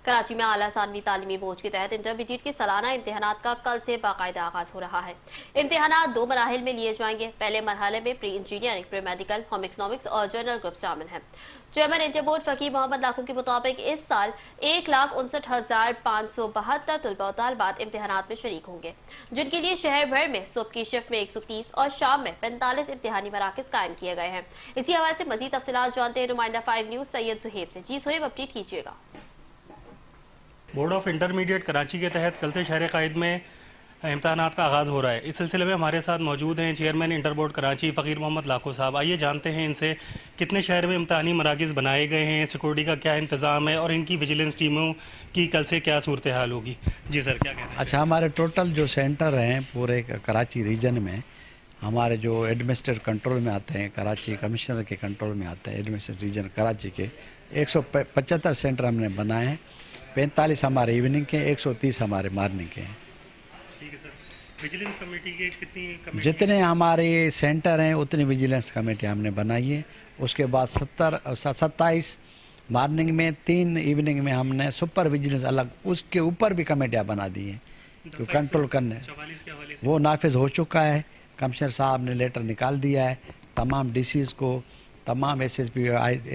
कराची में आला सानवी तालीमी बोर्ड के तहत इंटरमीडिएट के सालाना इम्तिहानात का कल से बाकायदा आगाज हो रहा है। इम्तिहानात 2 मराहिल में लिए जाएंगे। पहले मरहले में pre engineering, pre medical, home economics और जनरल ग्रुप शामिल हैं। चेयरमैन इंटर बोर्ड फकीर मोहम्मद लाखू के मुताबिक इस साल 1,59,572 तलबा और तालिबात इम्तिहानात में शरीक होंगे, जिनके लिए शहर भर में सुबह की शिफ्ट में 130 और शाम में 45 इम्तिहानी मराकज कायम किए गए हैं। इसी हवाले से मजीद तफसीलात जानते हैं नुमाइंदा 5 न्यूज सैयद सुहेब से। जी सुहेब, अपडेट कीजिएगा। बोर्ड ऑफ इंटरमीडिएट कराची के तहत कल से शहर कायद में इम्तहानात का आगाज़ हो रहा है। इस सिलसिले में हमारे साथ मौजूद हैं चेयरमैन इंटर बोर्ड कराची फ़कीर मोहम्मद लाखू साहब। आइए जानते हैं इनसे कितने शहर में इम्तहानी मराकज़ बनाए गए हैं, सिक्योरिटी का क्या इंतज़ाम है और इनकी विजिलेंस टीमों की कल से क्या सूरत हाल होगी। जी सर, क्या कहते हैं? अच्छा, हमारे टोटल जो सेंटर हैं पूरे कराची रीजन में, हमारे जो एडमिनिस्ट्रेटिव कंट्रोल में आते हैं, कराची कमिश्नर के कंट्रोल में आते हैं एडमिनिस्ट्रेटिव रीजन कराची के 175 सेंटर हमने बनाए हैं। 45 हमारे इवनिंग के, 130 हमारे मॉर्निंग के हैं। ठीक है सर। विजिलेंस कमेटी के कितनी जितने हमारे सेंटर हैं उतनी विजिलेंस कमेटी हमने बनाई है। उसके बाद 27 मॉर्निंग में, 3 इवनिंग में हमने सुपर विजिलेंस अलग, उसके ऊपर भी कमेटियाँ बना दी हैं तो कंट्रोल करने। वो नाफिज हो चुका है, कमिश्नर साहब ने लेटर निकाल दिया है तमाम डीसीज को, तमाम एसएसपी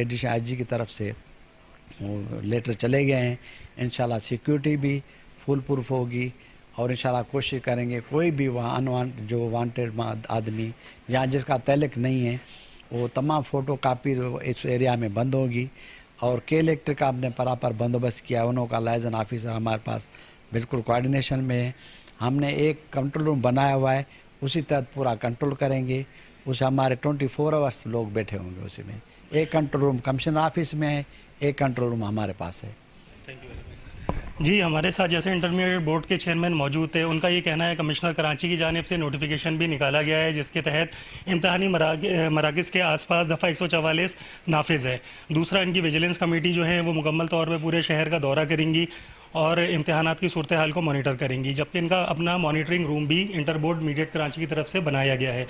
एडिशन आईजी की तरफ से वो लेटर चले गए हैं। इंशाल्लाह सिक्योरिटी भी फुल प्रूफ होगी और इंशाल्लाह कोशिश करेंगे कोई भी वहाँ जो वांटेड आदमी या जिसका तल्लुक नहीं है वो तमाम फ़ोटो कापी इस एरिया में बंद होगी। और कलेक्टर का हमने प्रॉपर बंदोबस्त किया, उन्हों का लाइजन ऑफिसर हमारे पास बिल्कुल कोऑर्डिनेशन में है। हमने एक कंट्रोल रूम बनाया हुआ है, उसी तहत पूरा कंट्रोल करेंगे। उस हमारे 24 आवर्स लोग बैठे होंगे उसी में। एक कंट्रोल रूम कमिश्नर ऑफिस में है, एक कंट्रोल रूम हमारे पास है। जी, हमारे साथ जैसे इंटरमीडिएट बोर्ड के चेयरमैन मौजूद थे, उनका ये कहना है कमिश्नर कराची की जानिब से नोटिफिकेशन भी निकाला गया है जिसके तहत इम्तहानी मराकज़ के आसपास दफ़ा 144 नाफिज है। दूसरा, इनकी विजिलेंस कमेटी जो है वो मुकम्मल तौर पर पूरे शहर का दौरा करेंगी और इम्तहानात की सूरत हाल को मॉनिटर करेंगी, जबकि इनका अपना मॉनिटरिंग रूम भी इंटर बोर्ड मीडिएट कराची की तरफ से बनाया गया है।